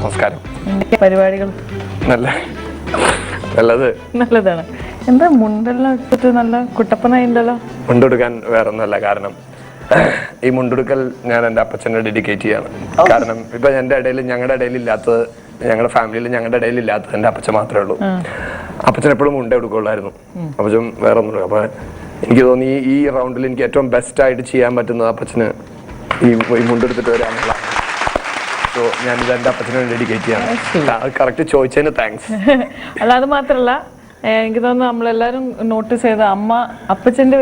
നമസ്കാരം. പരിപാടികൾ നല്ലതാണ്. എന്താ മുണ്ടെല്ലാം ഇട്ടിട്ട് നല്ല കുട്ടപ്പനായിണ്ടല്ലോ? മുണ്ടെടുക്കാൻ വേറെ ഒന്നല്ല, കാരണം ഈ മുണ്ടെടുക്കൽ ഞാൻ എൻ്റെ അപ്പച്ചനെ ഡെഡിക്കേറ്റ് ചെയ്യാണ്. കാരണം ഇപ്പൊ ഞങ്ങളുടെ ഇടയിൽ ഇല്ലാത്തത്, ഞങ്ങളുടെ ഫാമിലിയിൽ ഞങ്ങളുടെ ഇടയിൽ ഇല്ലാത്തത് എൻ്റെ അപ്പച്ചൻ മാത്രമേ ഉള്ളൂ. അപ്പച്ചൻ എപ്പോഴും മുണ്ട എടുക്കുള്ളായിരുന്നു. അപ്പച്ചൻ വേറെ ഒന്നും. അപ്പൊ എനിക്ക് തോന്നി ഈ റൗണ്ടിൽ എനിക്ക് ഏറ്റവും ബെസ്റ്റ് ആയിട്ട് ചെയ്യാൻ പറ്റുന്നത് അപ്പച്ചന് ഈ മുണ്ടെടുത്തിട്ട് വരാനുള്ള. സോ ഞാനിത് എൻ്റെ അപ്പച്ചനെ ഡെഡിക്കേറ്റ് ചെയ്യാണ്. കറക്റ്റ് ചോദിച്ചതിന് താങ്ക്സ്. അല്ല, അത് മാത്രല്ല, എനിക്ക് തോന്നുന്നു നമ്മളെല്ലാരും നോട്ടീസ് ചെയ്ത അപ്പച്ചന്റെ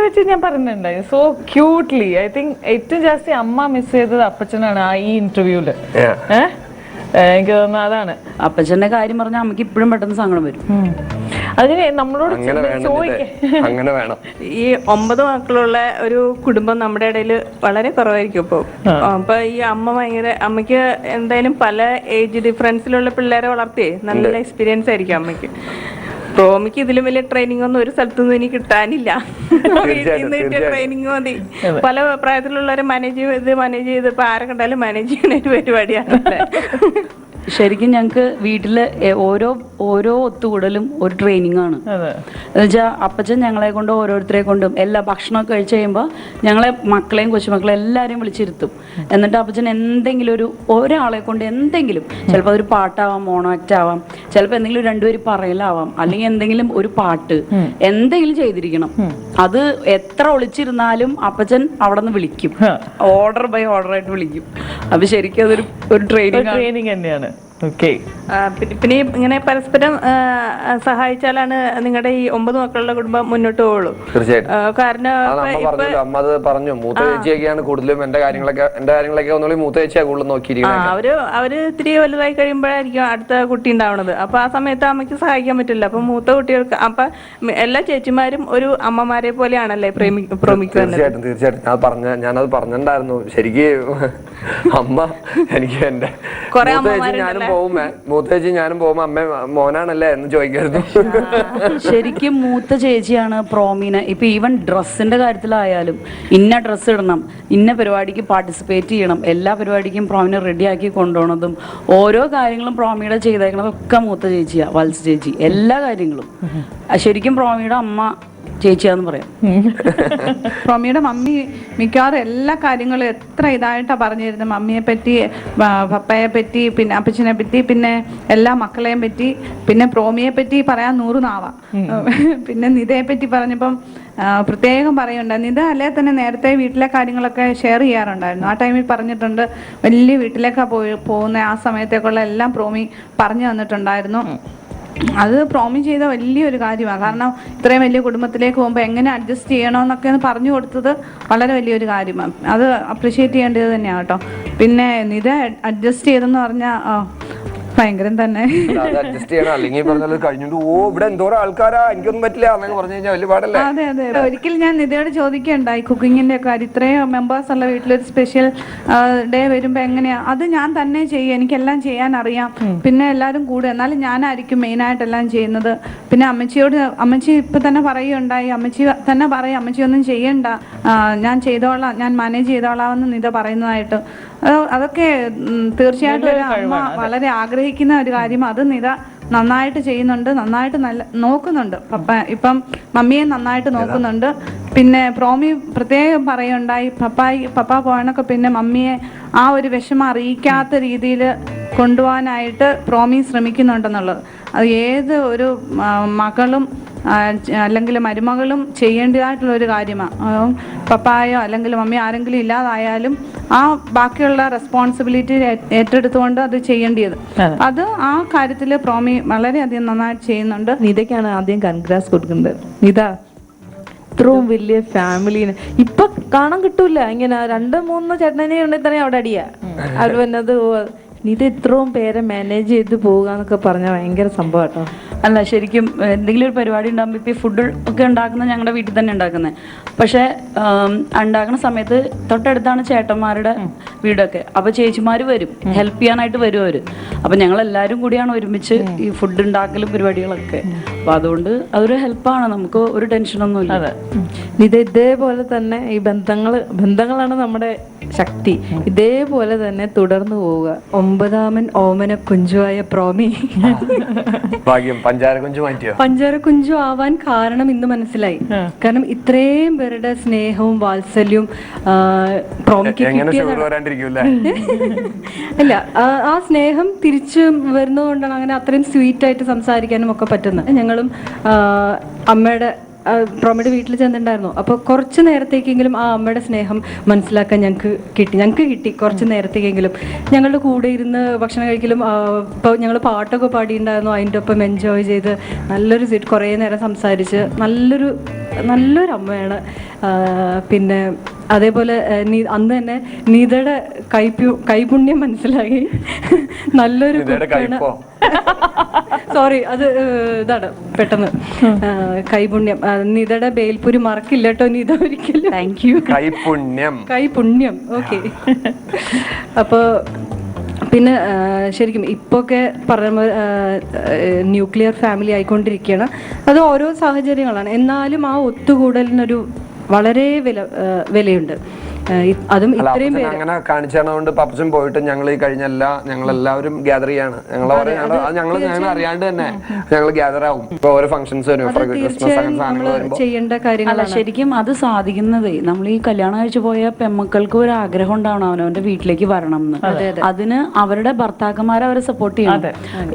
പറ്റി ഞാൻ പറയുന്നുണ്ടായി സോ ക്യൂട്ട്ലി. ഐ തിങ്ക് ഏറ്റവും ജാസ്തി അമ്മ മിസ് ചെയ്തത് അപ്പച്ചനാണ് ഈ ഇന്റർവ്യൂല്. എനിക്ക് തോന്നുന്നു അതാണ്. അപ്പച്ചന്റെ കാര്യം പറഞ്ഞാൽ അമ്മക്ക് ഇപ്പോഴും പെട്ടെന്ന് സങ്കടം വരും. അതിന് നമ്മളോട് അങ്ങനെ വേണം. ഈ 9 മക്കളുള്ള ഒരു കുടുംബം നമ്മുടെ ഇടയിൽ വളരെ കുറവായിരിക്കും ഇപ്പോൾ. അപ്പൊ ഈ അമ്മയ്ക്ക് എന്തായാലും പല ഏജ് ഡിഫറൻസിലുള്ള പിള്ളേരെ വളർത്തിയേ നല്ല എക്സ്പീരിയൻസ് ആയിരിക്കും അമ്മയ്ക്ക്. റോമിക്ക് ഇതിലും വലിയ ട്രെയിനിങ് ഒന്നും ഒരു സ്ഥലത്തുനിന്നും ഇനി കിട്ടാനില്ല. ട്രെയിനിങ് മതി. പല പ്രായത്തിലുള്ളവരെ മാനേജ് ചെയ്ത് ഇപ്പൊ ആരെ കണ്ടാലും മാനേജ് ചെയ്യുന്ന ഒരു പരിപാടിയാണ്. ശരിക്കും ഞങ്ങൾക്ക് വീട്ടില് ഓരോ ഒത്തുകൂടലും ഒരു ട്രെയിനിങ് ആണ്. എന്നുവെച്ചാൽ അപ്പച്ചൻ ഞങ്ങളെ കൊണ്ട് ഓരോരുത്തരെ കൊണ്ടും എല്ലാ ഭക്ഷണമൊക്കെ കഴിച്ച് കഴിയുമ്പോൾ ഞങ്ങളെ മക്കളെയും കൊച്ചുമക്കളെയും എല്ലാവരെയും വിളിച്ചിരുത്തും. എന്നിട്ട് അപ്പച്ചൻ എന്തെങ്കിലും ഒരാളെ കൊണ്ട് എന്തെങ്കിലും, ചിലപ്പോൾ അതൊരു പാട്ടാവാം, മോണോ ആക്ട് ആവാം, ചിലപ്പോൾ എന്തെങ്കിലും 2 പേര് പറയലാവാം, അല്ലെങ്കിൽ എന്തെങ്കിലും ഒരു പാട്ട് എന്തെങ്കിലും ചെയ്തിരിക്കണം. അത് എത്ര ഒളിച്ചിരുന്നാലും അപ്പച്ചൻ അവിടെ നിന്ന് വിളിക്കും, ഓർഡർ ബൈ ഓർഡർ ആയിട്ട് വിളിക്കും. അപ്പൊ ശരിക്കും അതൊരു ട്രെയിനിങ് തന്നെയാണ്. പിന്നെ ഇങ്ങനെ പരസ്പരം സഹായിച്ചാലാണ് നിങ്ങളുടെ ഈ 9 മക്കളുടെ കുടുംബം മുന്നോട്ട് പോകുള്ളൂ. കാരണം അമ്മ അത് പറഞ്ഞു, മൂത്ത ചേച്ചിയൊക്കെയാണ് കൂടുതലും എന്റെ കാര്യങ്ങളൊക്കെ ഒന്നുകൂടി മൂത്ത ചേച്ചിയാണ് കൂടുതൽ നോക്കിയിരിക്കുന്നത്. അവര് ഇത്തിരി വലുതായി കഴിയുമ്പോഴായിരിക്കും അടുത്ത കുട്ടി ഉണ്ടാവുന്നത്. അപ്പൊ ആ സമയത്ത് അമ്മയ്ക്ക് സഹായിക്കാൻ പറ്റില്ല. അപ്പൊ മൂത്ത കുട്ടികൾക്ക് അപ്പൊ എല്ലാ ചേച്ചിമാരും ഒരു അമ്മമാരെ പോലെയാണല്ലേ പ്രേമിക്കുന്നത്. തീർച്ചയായിട്ടും ഞാനത് പറഞ്ഞിട്ടുണ്ടായിരുന്നു. ശരിക്കും അമ്മ എനിക്ക് എന്റെ മൂത്തേച്ചി ഞാനും പോകുമ്പോ അമ്മ മോനാണല്ലേ എന്ന് ചോദിക്കായിരുന്നു. ശരിക്കും മൂത്ത ചേച്ചിയാണ് പ്രോമിനെ. ഇപ്പൊ ഈവൻ ഡ്രസ്സിന്റെ കാര്യത്തിലായാലും ഇന്ന ഡ്രസ്സ് ഇടണം, ഇന്ന പരിപാടിക്ക് പാർട്ടിസിപ്പേറ്റ് ചെയ്യണം, എല്ലാ പരിപാടിക്കും പ്രോമിനെ റെഡിയാക്കി കൊണ്ടുപോകുന്നതും ഓരോ കാര്യങ്ങളും പ്രോമിയുടെ ചെയ്തേക്കുന്നതൊക്കെ മൂത്ത ചേച്ചിയാ, വത്സ ചേച്ചി. എല്ലാ കാര്യങ്ങളും ശരിക്കും പ്രോമിയുടെ അമ്മ ചേച്ചിയാന്ന് പറയാം. പ്രോമിയുടെ മമ്മി മിക്കവാറും എല്ലാ കാര്യങ്ങളും എത്ര ഇതായിട്ടാണ് പറഞ്ഞിരുന്നത്. മമ്മിയെ പറ്റി, പപ്പയെ പറ്റി, പിന്നെ അപ്പച്ചനെ പറ്റി, പിന്നെ എല്ലാ മക്കളെയും പറ്റി, പിന്നെ പ്രോമിയെ പറ്റി പറയാൻ 100 നാവാ. പിന്നെ നിതയെ പറ്റി പറഞ്ഞപ്പം പ്രത്യേകം പറയുന്നുണ്ട്. നിത അല്ലേ തന്നെ നേരത്തെ വീട്ടിലെ കാര്യങ്ങളൊക്കെ ഷെയർ ചെയ്യാറുണ്ടായിരുന്നു. ആ ടൈമിൽ പറഞ്ഞിട്ടുണ്ട്, വലിയ വീട്ടിലേക്കാണ് പോകുന്ന ആ സമയത്തേക്കുള്ള എല്ലാം പ്രോമി പറഞ്ഞു തന്നിട്ടുണ്ടായിരുന്നു. അത് പ്രോമി ചെയ്ത വലിയൊരു കാര്യമാണ്. കാരണം ഇത്രയും വലിയ കുടുംബത്തിലേക്ക് പോകുമ്പോൾ എങ്ങനെ അഡ്ജസ്റ്റ് ചെയ്യണമെന്നൊക്കെ പറഞ്ഞു കൊടുത്തത് വളരെ വലിയൊരു കാര്യമാണ്. അത് അപ്രിഷ്യേറ്റ് ചെയ്യേണ്ടത് തന്നെയാണ് കേട്ടോ. പിന്നെ നിത അഡ്ജസ്റ്റ് ചെയ്തെന്ന് പറഞ്ഞാൽ ഭയങ്കരം തന്നെ. അതെ അതെ. ഒരിക്കലും ഞാൻ നിതയോട് ചോദിക്കണ്ടായി കുക്കിങ്ങിന്റെ കാര്യം. ഇത്രയും മെമ്പേഴ്സ് ഉള്ള വീട്ടിലൊരു സ്പെഷ്യൽ ഡേ വരുമ്പോ എങ്ങനെയാ? അത് ഞാൻ തന്നെ ചെയ്യും, എനിക്കെല്ലാം ചെയ്യാൻ അറിയാം. പിന്നെ എല്ലാവരും കൂടെ, എന്നാലും ഞാനായിരിക്കും മെയിനായിട്ടെല്ലാം ചെയ്യുന്നത്. പിന്നെ അമ്മച്ചി ഇപ്പൊ തന്നെ പറയുണ്ടായി, അമ്മച്ചി തന്നെ പറയും അമ്മച്ചി ഒന്നും ചെയ്യണ്ട, ഞാൻ ചെയ്തോളാം, ഞാൻ മാനേജ് ചെയ്തോളാമെന്ന് നിത പറയുന്നതായിട്ട്. അതൊക്കെ തീർച്ചയായിട്ടും ഒരു അമ്മ വളരെ ആഗ്രഹിക്കുന്ന ഒരു കാര്യം. അത് നിത നന്നായിട്ട് ചെയ്യുന്നുണ്ട്, നന്നായിട്ട് നോക്കുന്നുണ്ട്. ഇപ്പം മമ്മിയെ നന്നായിട്ട് നോക്കുന്നുണ്ട്. പിന്നെ പ്രോമി പ്രത്യേകം പറയുണ്ടായി, പപ്പ പോയണൊക്കെ പിന്നെ മമ്മിയെ ആ ഒരു വിഷമം അറിയിക്കാത്ത രീതിയിൽ കൊണ്ടുപോകാനായിട്ട് പ്രോമി ശ്രമിക്കുന്നുണ്ടെന്നുള്ളത്. അത് ഏത് ഒരു മകളും അല്ലെങ്കിൽ മരുമകളും ചെയ്യേണ്ടതായിട്ടുള്ളൊരു കാര്യമാണ്. പപ്പായോ അല്ലെങ്കിൽ മമ്മി ആരെങ്കിലും ഇല്ലാതായാലും ആ ബാക്കിയുള്ള റെസ്പോൺസിബിലിറ്റി ഏറ്റെടുത്തുകൊണ്ട് അത് ചെയ്യേണ്ടത്. അത് ആ കാര്യത്തിൽ പ്രോമി വളരെയധികം നന്നായിട്ട് ചെയ്യുന്നുണ്ട്. നിതയ്ക്കാണ് ആദ്യം കൺഗ്രാസ് കൊടുക്കുന്നത്. നിത ഇത്രയും വലിയ ഫാമിലിന് ഇപ്പൊ കാണാൻ കിട്ടൂല. ഇങ്ങനെ 2-3 ചേട്ടനെ ഉണ്ടെങ്കിൽ തന്നെ അവിടെ അടിയാ. അത് വന്നത് നിത ഇത്രയും പേരെ മാനേജ് ചെയ്ത് പോവുക എന്നൊക്കെ പറഞ്ഞാൽ ഭയങ്കര സംഭവം കേട്ടോ. അല്ല ശരിക്കും എന്തെങ്കിലും ഒരു പരിപാടി ഉണ്ടാകുമ്പോൾ ഇപ്പോൾ ഈ ഫുഡ് ഒക്കെ ഉണ്ടാക്കുന്നത് ഞങ്ങളുടെ വീട്ടിൽ തന്നെ ഉണ്ടാക്കുന്നത്. പക്ഷേ ഉണ്ടാക്കുന്ന സമയത്ത് തൊട്ടടുത്താണ് ചേട്ടന്മാരുടെ വീടൊക്കെ. അപ്പോൾ ചേച്ചിമാർ വരും, ഹെൽപ്പ് ചെയ്യാനായിട്ട് വരും അവർ. അപ്പം ഞങ്ങളെല്ലാവരും കൂടിയാണ് ഒരുമിച്ച് ഈ ഫുഡ് ഉണ്ടാക്കലും പരിപാടികളൊക്കെ. അപ്പം അതുകൊണ്ട് അതൊരു ഹെൽപ്പാണ്, നമുക്ക് ഒരു ടെൻഷനൊന്നുമില്ല. ഇതേപോലെ തന്നെ ഈ ബന്ധങ്ങളാണ് നമ്മുടെ ശക്തി. ഇതേപോലെ തന്നെ തുടർന്നു പോവുക. 9ാമൻ ഓമന കുഞ്ചുവായ പ്രോമി ഭാഗ്യം പഞ്ചാര കുഞ്ചു മാറ്റിയോ. പഞ്ചാര കുഞ്ചു ആവാൻ കാരണം ഇന്ന് മനസ്സിലായി. കാരണം ഇത്രയും പേരുടെ സ്നേഹവും വാത്സല്യവും പ്രോമിക്ക് അല്ല, ആ സ്നേഹം തിരിച്ചു വരുന്നതുകൊണ്ടാണ് അങ്ങനെ അത്രയും സ്വീറ്റ് ആയിട്ട് സംസാരിക്കാനും ഒക്കെ പറ്റുന്നത്. ഞങ്ങളും അമ്മയുടെ പ്രോമിയുടെ വീട്ടിൽ ചെന്നിട്ടുണ്ടായിരുന്നു. അപ്പോൾ കുറച്ച് നേരത്തേക്കെങ്കിലും ആ അമ്മയുടെ സ്നേഹം മനസ്സിലാക്കാൻ ഞങ്ങൾക്ക് കിട്ടി. കുറച്ച് നേരത്തേക്കെങ്കിലും ഞങ്ങളുടെ കൂടെ ഇരുന്ന് ഭക്ഷണം കഴിക്കലും ഇപ്പോൾ ഞങ്ങൾ പാട്ടൊക്കെ പാടിയിട്ടുണ്ടായിരുന്നു. അതിൻ്റെ ഒപ്പം എൻജോയ് ചെയ്ത് നല്ലൊരു സീറ്റ് കുറേ നേരം സംസാരിച്ച് നല്ലൊരു അമ്മയാണ്. പിന്നെ അതേപോലെ അന്ന് തന്നെ നീതയുടെ കൈപുണ്യം മനസ്സിലാക്കി. നല്ലൊരു കുക്കാണ്. സോറി, അത് ഇതാണ് പെട്ടെന്ന് കൈപുണ്യം. നീതയുടെ ബേൽപൂരി മറക്കില്ല കേട്ടോ നീത ഒരിക്കലും. Thank you. കൈപുണ്യം. ഓക്കെ. അപ്പോൾ പിന്നെ ശരിക്കും ഇപ്പൊക്കെ പറഞ്ഞ ന്യൂക്ലിയർ ഫാമിലി ആയിക്കൊണ്ടിരിക്കുകയാണ്. അത് ഓരോ സാഹചര്യങ്ങളാണ്. എന്നാലും ആ ഒത്തുകൂടലിനൊരു വളരെ വിലയുണ്ട്. അതും ഇത്രയും പേര് അങ്ങനെ കാണിച്ചതുകൊണ്ട് പപ്പച്ചൻ പോയിട്ട് ഞങ്ങൾ ഈ കഴിഞ്ഞ ഞങ്ങളെല്ലാവരും ഗ്യാദർ ചെയ്യാണ്. ഞങ്ങൾ അറിയാണ്ട് തന്നെ ഞങ്ങൾ ഗ്യാദർ ആവും. ഇപ്പൊ ഓരോ ഫംഗ്ഷൻസ് വരും, ക്രിസ്മസ് അങ്ങനെ സാധനങ്ങൾ വരുമ്പോൾ ചെയ്യേണ്ട കാര്യങ്ങളല്ല. ശരിക്കും അത് സാധിക്കുന്നത് നമ്മൾ ഈ കല്യാണം കഴിച്ചു പോയ പെമ്മക്കൾക്ക് ഒരു ആഗ്രഹം ഉണ്ടാവണം അവനവന്റെ വീട്ടിലേക്ക് വരണം എന്ന്. അതിന് അവരുടെ ഭർത്താക്കന്മാരെ അവരെ സപ്പോർട്ട് ചെയ്യണം.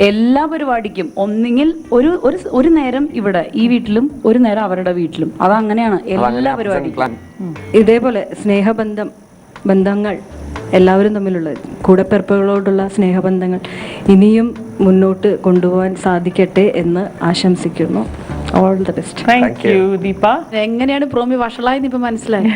എല്ലാ പരിപാടിക്കും ഒന്നെങ്കിൽ ഒരു നേരം ഇവിടെ ഈ വീട്ടിലും ഒരു നേരം അവരുടെ വീട്ടിലും. അതങ്ങനെയാണ് എല്ലാ പരിപാടിക്കും. ഇതേപോലെ ബന്ധങ്ങൾ എല്ലാവരും തമ്മിലുള്ള കൂടപ്പിറപ്പുകളോടുള്ള സ്നേഹബന്ധങ്ങൾ ഇനിയും മുന്നോട്ട് കൊണ്ടുപോകാൻ സാധിക്കട്ടെ എന്ന് ആശംസിക്കുന്നു. All the best. Thank you Deepa. എങ്ങനെയാണ് പ്രോമി വഷളായെന്ന് ഇപ്പൊ മനസ്സിലായി.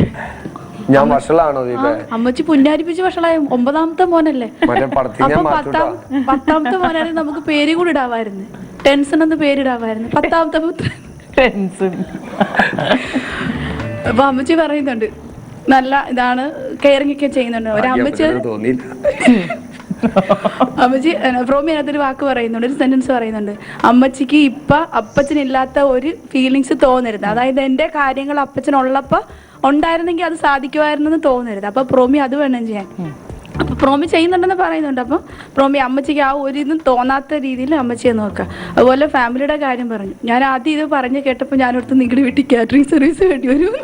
ഞാൻ വഷളാണോ ദീപ? അമ്മച്ചി പുന്നാരിപ്പിച്ച് വഷളായ 9ാമത്തെ മോനല്ലേ? അപ്പൊ 10ാമത്തെ മോനാണെങ്കിൽ നമുക്ക് പേര് കൂടി ഇടാവായിരുന്നു. ടെൻഷൻ എന്ന് പേരിടാവായിരുന്നു. 10ാമത്തെ പുത്രൻ ടെൻഷൻ. അപ്പൊ അമ്മച്ചി പറയുന്നുണ്ട് നല്ല ഇതാണ്, കെയറിംഗ് ഒക്കെ ചെയ്യുന്നുണ്ട്. ഒരമ്മച്ചി പ്രോമി അതിനകത്തൊരു വാക്ക് പറയുന്നുണ്ട്, ഒരു സെന്റൻസ് പറയുന്നുണ്ട്. അമ്മച്ചിക്ക് ഇപ്പൊ അപ്പച്ചനില്ലാത്ത ഒരു ഫീലിങ്സ് തോന്നരുത്. അതായത് എന്റെ കാര്യങ്ങൾ അപ്പച്ചനുള്ളപ്പോ ഉണ്ടായിരുന്നെങ്കിൽ അത് സാധിക്കുമായിരുന്നെന്ന് തോന്നരുത്. അപ്പൊ പ്രോമി അത് വേണം ചെയ്യാൻ. അപ്പൊ പ്രോമി ചെയ്യുന്നുണ്ടെന്ന് പറയുന്നുണ്ട്. അപ്പൊ പ്രോമി അമ്മച്ചിക്ക് ആ ഒരു ഇതും തോന്നാത്ത രീതിയിൽ അമ്മച്ചിയെ നോക്കുക. അതുപോലെ ഫാമിലിയുടെ കാര്യം പറഞ്ഞു. ഞാൻ ആദ്യം ഇത് പറഞ്ഞു കേട്ടപ്പോൾ ഞാനടുത്ത് നിങ്ങളുടെ വീട്ടിൽ കാറ്ററിംഗ് സർവീസ് വേണ്ടി വരും,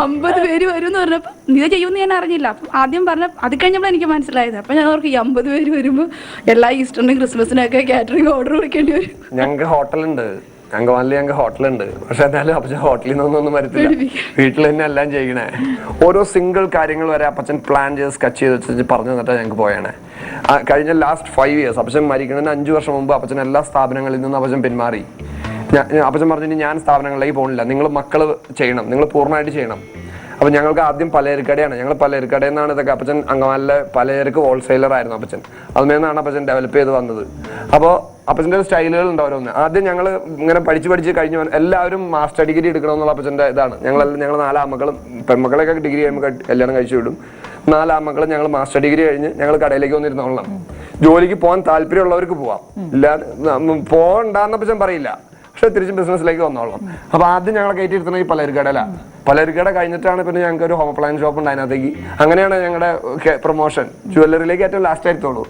50 പേര് വരും എന്ന് പറഞ്ഞപ്പോൾ നീ ചെയ്യുമെന്ന് ഞാൻ അറിഞ്ഞില്ല. അപ്പം ആദ്യം പറഞ്ഞ അത് കഴിഞ്ഞപ്പോൾ എനിക്ക് മനസ്സിലായത്. അപ്പം ഞാൻ ഓർക്ക് ഈ 50 പേര് വരുമ്പോൾ എല്ലാ ഈസ്റ്ററിനും ക്രിസ്മസിനൊക്കെ കാറ്ററിംഗ് ഓർഡർ കൊടുക്കേണ്ടി വരും. ഞങ്ങൾക്ക് ഹോട്ടലുണ്ട്, ഞങ്ങൾക്ക് ഹോട്ടലുണ്ട്. പക്ഷെ എന്നാലും അപ്പച്ചൻ ഹോട്ടലിൽ നിന്നൊന്നും വരത്തില്ല, വീട്ടിൽ തന്നെ എല്ലാം ചെയ്യണേ. ഓരോ സിംഗിൾ കാര്യങ്ങൾ വരെ അപ്പച്ചൻ പ്ലാൻ ചെയ്ത് സ്കെച്ച് ചെയ്ത് വെച്ച് പറഞ്ഞു തന്നിട്ടാണ് ഞങ്ങൾക്ക് പോയാണ്. കഴിഞ്ഞ ലാസ്റ്റ് 5 years അപ്പച്ചൻ മരിക്കുന്നതിന് 5 വർഷം മുമ്പ് അപ്പച്ചൻ എല്ലാ സ്ഥാപനങ്ങളിൽ നിന്നും അപ്പച്ചൻ പിന്മാറി. അപ്പച്ചൻ പറഞ്ഞു ഞാൻ സ്ഥാപനങ്ങളിലേക്ക് പോകുന്നില്ല, നിങ്ങൾ മക്കൾ ചെയ്യണം, നിങ്ങൾ പൂർണ്ണമായിട്ട് ചെയ്യണം. അപ്പോൾ ഞങ്ങൾക്ക് ആദ്യം പലചരക്കടയാണ്. ഞങ്ങൾ പലചരക്കടയിൽ നിന്നാണ് ഇതൊക്കെ. അപ്പച്ചൻ അങ്കമാലിലെ പലചരക്ക് ഹോൾസെയിലർ ആയിരുന്നു അപ്പച്ചൻ. അതിൽ അപ്പച്ചൻ ഡെവലപ്പ് ചെയ്ത് വന്നത്. അപ്പോൾ അപ്പച്ചൻ്റെ സ്റ്റൈലുകൾ ഉണ്ട് ഓരോന്ന്. ആദ്യം ഞങ്ങൾ ഇങ്ങനെ പഠിച്ച് കഴിഞ്ഞ് എല്ലാവരും മാസ്റ്റർ ഡിഗ്രി എടുക്കണമെന്നുള്ള അപ്പച്ചൻ്റെ ഇതാണ്. ഞങ്ങൾ 4 ആമക്കളും പെൺമക്കളെയൊക്കെ ഡിഗ്രി കഴിയുമ്പോൾ കല്യാണം കഴിച്ചു വിടും. 4 ആമക്കളും ഞങ്ങൾ മാസ്റ്റർ ഡിഗ്രി കഴിഞ്ഞ് ഞങ്ങൾ കടയിലേക്ക് വന്നിരുന്നോളാം. ജോലിക്ക് പോകാൻ താല്പര്യമുള്ളവർക്ക് പോവാം, ഇല്ല പോകണ്ടെന്നപ്പച്ചൻ പറയില്ല, പക്ഷെ തിരിച്ച് ബിസിനസ്സിലേക്ക് വന്നോളാം. അപ്പൊ ആദ്യം ഞങ്ങളെ കയറ്റി ഇരുത്തുന്നത് ഈ പലചരക്കടയിലാണ്. പലചരക്കട കഴിഞ്ഞിട്ടാണ് പിന്നെ ഞങ്ങൾക്ക് ഒരു ഹോം അപ്ലയൻസ് ഷോപ്പ് ഉണ്ട്, അതിനകത്തേക്ക്. അങ്ങനെയാണ് ഞങ്ങളുടെ പ്രൊമോഷൻ ജ്വല്ലറിയിലേക്ക് ഏറ്റവും ലാസ്റ്റ് ആയിരുന്നുള്ളൂ.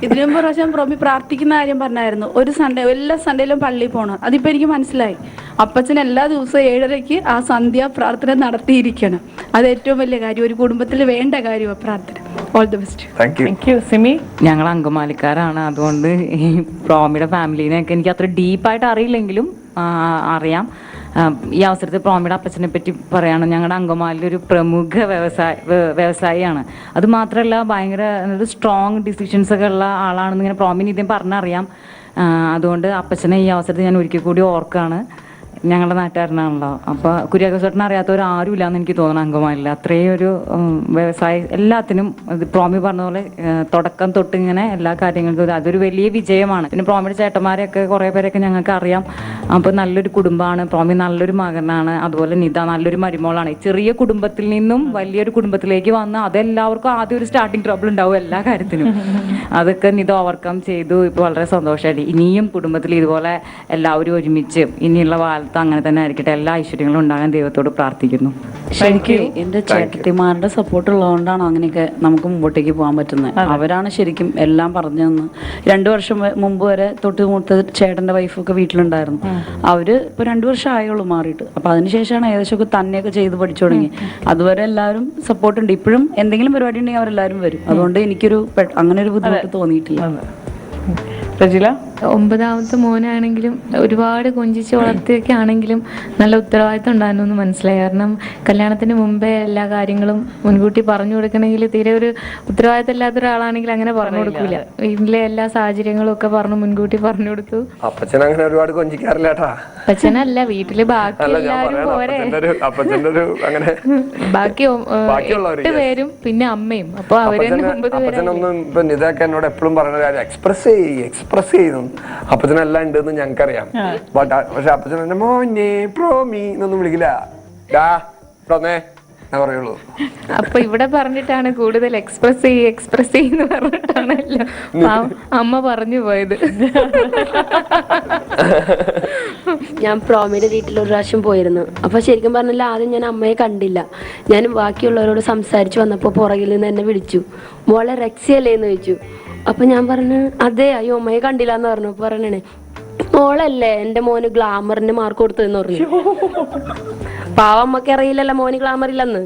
ഇതിനു പ്രാവശ്യം പ്രോമി പ്രാർത്ഥിക്കുന്ന കാര്യം പറഞ്ഞായിരുന്നു. ഒരു സൺഡേ എല്ലാ സൺഡേയിലും പള്ളിയിൽ പോകണം. അതിപ്പോ എനിക്ക് മനസ്സിലായി. അപ്പച്ചൻ എല്ലാ ദിവസവും 7:30 ആ സന്ധ്യ പ്രാർത്ഥന നടത്തിയിരിക്കണം. അത് ഏറ്റവും വലിയ കാര്യം, ഒരു കുടുംബത്തിൽ വേണ്ട കാര്യമാണ് പ്രാർത്ഥന. All the best. Thank you Simi. ഞങ്ങൾ അങ്കമാലിക്കാരാണ്, അതുകൊണ്ട് ഈ പ്രോമിയുടെ ഫാമിലിനെയൊക്കെ എനിക്ക് അത്ര ഡീപ്പായിട്ട് അറിയില്ലെങ്കിലും അറിയാം. ഈ അവസരത്തിൽ പ്രോമിയുടെ അപ്പച്ചനെ പറ്റി പറയുകയാണ്. ഞങ്ങളുടെ അങ്കമാലിലൊരു പ്രമുഖ വ്യവസായിയാണ്. അത് മാത്രമല്ല ഭയങ്കര സ്ട്രോങ് ഡിസിഷൻസ് ഒക്കെ ഉള്ള ആളാണെന്ന് ഇങ്ങനെ പ്രോമിന് ഇതേ പറഞ്ഞറിയാം. അതുകൊണ്ട് അപ്പച്ചനെ ഈ അവസരത്തിൽ ഞാൻ ഒരിക്കൽ കൂടി ഓർക്കാണ്. ഞങ്ങളുടെ നാട്ടുകാരനാണല്ലോ. അപ്പോൾ കുര്യാക്കോസേട്ടനെ അറിയാത്തവർ ആരും ഇല്ലാന്ന് എനിക്ക് തോന്നുന്നു അങ്കമാലിയിൽ. അത്രയും ഒരു വ്യവസായ എല്ലാത്തിനും പ്രോമി പറഞ്ഞ പോലെ തുടക്കം തൊട്ട് ഇങ്ങനെ എല്ലാ കാര്യങ്ങൾക്കും അതൊരു വലിയ വിജയമാണ്. പിന്നെ പ്രോമിയുടെ ചേട്ടന്മാരെയൊക്കെ കുറേ പേരൊക്കെ ഞങ്ങൾക്ക് അറിയാം. അപ്പോൾ നല്ലൊരു കുടുംബമാണ്. പ്രോമി നല്ലൊരു മകനാണ്. അതുപോലെ നിത നല്ലൊരു മരുമോളാണ്. ചെറിയ കുടുംബത്തിൽ നിന്നും വലിയൊരു കുടുംബത്തിലേക്ക് വന്ന് അതെല്ലാവർക്കും ആദ്യം ഒരു സ്റ്റാർട്ടിങ് ട്രബിൾ ഉണ്ടാവും എല്ലാ കാര്യത്തിനും. അതൊക്കെ നിത ഓവർകം ചെയ്തു. ഇപ്പോൾ വളരെ സന്തോഷമായിട്ട് ഇനിയും കുടുംബത്തിൽ ഇതുപോലെ എല്ലാവരും ഒരുമിച്ച് ഇനിയുള്ള കാലത്ത് അങ്ങനെ തന്നെ ആയിരിക്കട്ടെ. എല്ലാ ഐശ്വര്യങ്ങളും ഉണ്ടാകാൻ ദൈവത്തോട് പ്രാർത്ഥിക്കുന്നു. ശരിക്കും എൻ്റെ ചേട്ടത്തിമാരുടെ സപ്പോർട്ട് ഉള്ളതുകൊണ്ടാണ് അങ്ങനെയൊക്കെ നമുക്ക് മുമ്പോട്ടേക്ക് പോകാൻ പറ്റുന്നത്. അവരാണ് ശരിക്കും എല്ലാം പറഞ്ഞു തന്ന്. 2 വർഷം മുമ്പ് വരെ തൊട്ട് മൂത്ത ചേട്ടൻ്റെ വൈഫൊക്കെ വീട്ടിലുണ്ടായിരുന്നു. അവര് ഇപ്പോൾ 2 വർഷം ആയുള്ളൂ മാറിയിട്ട്. അപ്പോൾ അതിനുശേഷമാണ് ഏകദേശമൊക്കെ തന്നെയൊക്കെ ചെയ്ത് പഠിച്ചു തുടങ്ങി. അതുവരെ എല്ലാവരും സപ്പോർട്ടുണ്ട്. ഇപ്പോഴും എന്തെങ്കിലും പരിപാടി ഉണ്ടെങ്കിൽ അവരെല്ലാവരും വരും. അതുകൊണ്ട് എനിക്കൊരു അങ്ങനെ ഒരു ബുദ്ധിമുട്ട് തോന്നിയിട്ടില്ല. റജില? 9ാമത്തെ മോനാണെങ്കിലും ഒരുപാട് കൊഞ്ചിച്ച് വളർത്തിയൊക്കെ ആണെങ്കിലും നല്ല ഉത്തരവാദിത്തം ഉണ്ടായിരുന്നു എന്ന് മനസ്സിലായി. കാരണം കല്യാണത്തിന് മുമ്പേ എല്ലാ കാര്യങ്ങളും മുൻകൂട്ടി പറഞ്ഞു കൊടുക്കണമെങ്കിൽ തീരെ ഒരു ഉത്തരവാദിത്തം ഇല്ലാത്ത ഒരാളാണെങ്കിൽ അങ്ങനെ പറഞ്ഞു കൊടുക്കൂല. വീട്ടിലെ എല്ലാ സാഹചര്യങ്ങളും ഒക്കെ മുൻകൂട്ടി പറഞ്ഞു കൊടുത്തു. അപ്പച്ചൻ അങ്ങനെ ഒരുപാട് കൊഞ്ചിക്കാറില്ല. അപ്പച്ചനല്ല, വീട്ടില് ബാക്കി എല്ലാവരും പോരെ. ബാക്കി 8 പേരും പിന്നെ അമ്മയും. അപ്പൊ അവര് 9 പേരും ഇതൊക്കെ എന്നോട് എപ്പോഴും പറയുന്ന കാര്യം എക്സ്പ്രസ് ചെയ്യുന്നു. അപ്പച്ചനെല്ലാം ഉണ്ടെന്ന് ഞങ്ങൾക്കറിയാം. പക്ഷെ അപ്പച്ചൻ എന്നെ മോനെ പ്രോമി എന്നൊന്നും വിളിക്കില്ല. പറയുള്ളൂ. അപ്പൊ ഇവിടെ പറഞ്ഞിട്ടാണ് കൂടുതൽ എക്സ്പ്രസ് ചെയ്യുന്ന പറഞ്ഞിട്ടാണല്ലോ അമ്മ പറഞ്ഞു പോയത്. ഞാൻ പ്രോമിയുടെ വീട്ടിൽ ഒരു പ്രാവശ്യം പോയിരുന്നു. അപ്പൊ ശരിക്കും പറഞ്ഞാൽ ആദ്യം ഞാൻ അമ്മയെ കണ്ടില്ല. ഞാൻ ബാക്കിയുള്ളവരോട് സംസാരിച്ചു വന്നപ്പോൾ പുറകിൽ നിന്ന് എന്നെ വിളിച്ചു, മോളെ റെക്സിയല്ലേ എന്ന് ചോദിച്ചു. അപ്പൊ ഞാൻ പറഞ്ഞു അതെ, അയ്യോ അമ്മയെ കണ്ടില്ല എന്ന് പറഞ്ഞു. അപ്പൊ പറയണേ മോളല്ലേ എൻ്റെ മോന് ഗ്ലാമറിന് മാർക്ക് കൊടുത്തതെന്ന് പറഞ്ഞു. പാവം അമ്മക്ക് അറിയില്ലല്ലോ മോന് ഗ്ലാമർ ഇല്ലെന്ന്.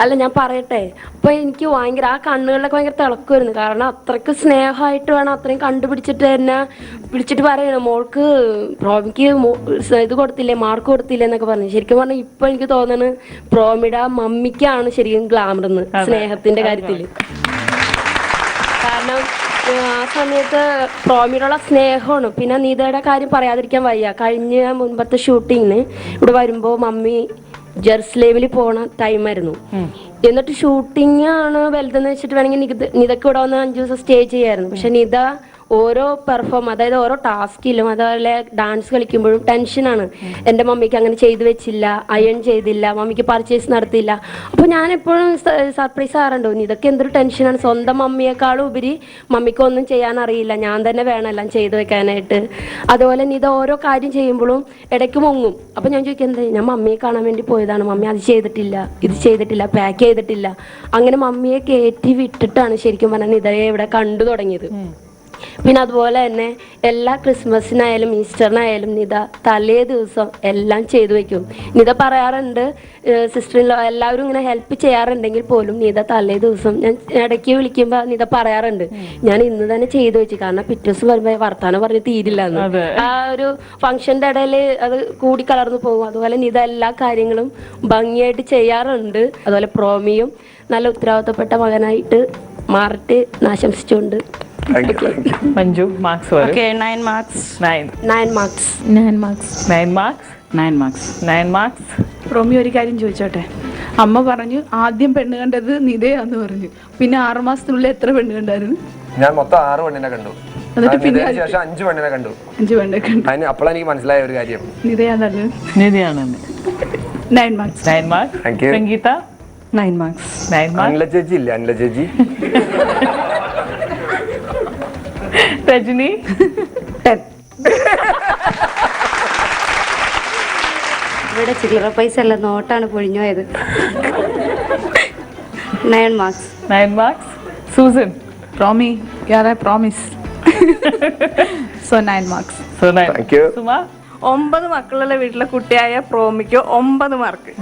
അല്ല ഞാൻ പറയട്ടെ, അപ്പൊ എനിക്ക് ഭയങ്കര ആ കണ്ണുകളിലൊക്കെ ഭയങ്കര തിളക്കുമായിരുന്നു. കാരണം അത്രയ്ക്ക് സ്നേഹമായിട്ട് വേണം അത്രയും കണ്ടുപിടിച്ചിട്ട് എന്നെ വിളിച്ചിട്ട് പറയണം മോൾക്ക് പ്രോമിക്ക് ഇത് കൊടുത്തില്ലേ, മാർക്ക് കൊടുത്തില്ലേ എന്നൊക്കെ പറഞ്ഞു. ശരിക്കും പറഞ്ഞാൽ ഇപ്പൊ എനിക്ക് തോന്നുന്നത് പ്രോമിയുടെ മമ്മിക്കാണ് ശരിക്കും ഗ്ലാമർന്ന് സ്നേഹത്തിന്റെ കാര്യത്തില്. കാരണം ആ സമയത്ത് പ്രോമിയോടുള്ള സ്നേഹമാണ്. പിന്നെ നീതയുടെ കാര്യം പറയാതിരിക്കാൻ വയ്യ. കഴിഞ്ഞ മുൻപത്തെ ഷൂട്ടിങ്ങിന് ഇവിടെ വരുമ്പോൾ മമ്മി ജെറുസലേമിൽ പോണ ടൈമായിരുന്നു. എന്നിട്ട് ഷൂട്ടിംഗ് ആണ് വലുതെന്ന് വെച്ചിട്ട് വേണമെങ്കിൽ നിതക്ക് ഇവിടെ വന്ന് 5 ദിവസം സ്റ്റേ ചെയ്യായിരുന്നു. പക്ഷെ നിത ഓരോ അതായത് ഓരോ ടാസ്കിലും അതുപോലെ ഡാൻസ് കളിക്കുമ്പോഴും ടെൻഷനാണ്. എൻ്റെ മമ്മിക്ക് അങ്ങനെ ചെയ്തു വെച്ചില്ല, അയൺ ചെയ്തില്ല, മമ്മിക്ക് പർച്ചേസ് നടത്തിയില്ല. അപ്പോൾ ഞാൻ എപ്പോഴും സർപ്രൈസ് ആറുണ്ടോ ഇതൊക്കെ എന്തൊരു ടെൻഷനാണ്. സ്വന്തം മമ്മിയെക്കാളും ഉപരി മമ്മിക്ക് ഒന്നും ചെയ്യാൻ അറിയില്ല, ഞാൻ തന്നെ വേണം എല്ലാം ചെയ്തു വെക്കാനായിട്ട്. അതുപോലെ നിത ഓരോ കാര്യം ചെയ്യുമ്പോഴും ഇടയ്ക്ക് മുങ്ങും. അപ്പം ഞാൻ ചോദിക്കുന്നത് ഞാൻ മമ്മിയെ കാണാൻ വേണ്ടി പോയതാണ്, മമ്മി അത് ചെയ്തിട്ടില്ല, ഇത് ചെയ്തിട്ടില്ല, പാക്ക് ചെയ്തിട്ടില്ല. അങ്ങനെ മമ്മിയെ കയറ്റി വിട്ടിട്ടാണ് ശരിക്കും പറഞ്ഞാൽ നിതയെ ഇവിടെ കണ്ടു തുടങ്ങിയത്. പിന്നെ അതുപോലെ തന്നെ എല്ലാ ക്രിസ്മസിനായാലും ഈസ്റ്ററിനായാലും നിത തലേ ദിവസം എല്ലാം ചെയ്തു വെക്കും. നിത പറയാറുണ്ട്, സിസ്റ്ററിലോ എല്ലാവരും ഇങ്ങനെ ഹെൽപ്പ് ചെയ്യാറുണ്ടെങ്കിൽ പോലും നിത തലേ ദിവസം ഞാൻ ഇടയ്ക്ക് വിളിക്കുമ്പോൾ നിത പറയാറുണ്ട് ഞാൻ ഇന്ന് തന്നെ ചെയ്തു വെച്ചു, കാരണം പിറ്റേ ദിവസം വരുമ്പോൾ വർത്താനം പറഞ്ഞ് തീരില്ല എന്ന്. ആ ഒരു ഫംഗ്ഷന്റെ ഇടയിൽ അത് കൂടി കലർന്നു പോകും. അതുപോലെ നിത എല്ലാ കാര്യങ്ങളും ഭംഗിയായിട്ട് ചെയ്യാറുണ്ട്. അതുപോലെ പ്രോമിയും നല്ല ഉത്തരവാദിത്തപ്പെട്ട മകനായിട്ട് മാറട്ടെ ആശംസിച്ചുകൊണ്ട് മഞ്ജു മാർക്സ് വരും. 9 മാർക്സ്. 9 മാർക്സ്. പ്രോമി ഒരു കാര്യം ചോദിച്ചോട്ടെ? അമ്മ പറഞ്ഞു ആദ്യം പെണ്ണ് കണ്ടത് നിതയാന്ന് പറഞ്ഞു. പിന്നെ 6 മാസത്തിനുള്ളിൽ എത്ര പെണ്ണ് കണ്ടായിരുന്നു? ഞാൻ മൊത്തം 6 പെണ്ണിനെ കണ്ടു. ശേഷം 5 പെണ്ണിനെ കണ്ടു. 5 പെണ്ണിനെ കണ്ടു. അപ്പോഴാണ് എനിക്ക് മനസ്സിലായ ഒരു കാര്യം, നിതയാണത്. 9 മാർക്സ്. സംഗീത 9 മാർക്സ്. അനില ചേച്ചി ഇല്ല, അനില ചേച്ചി. രജനി 10. ഇവിടെ ചില്ലറ പൈസ അല്ല, നോട്ടാണ് പൊഴിഞ്ഞു പോയത്. 9 marks. Susan Promi, yeah, I promise. So 9 marks. Thank you. Suma 9 മക്കളുള്ള വീട്ടിലെ കുട്ടിയായ പ്രോമിക്ക് 9 mark.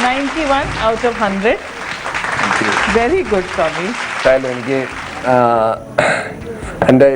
91 out of 100. Very good, Tommy. എനിക്ക് എൻ്റെ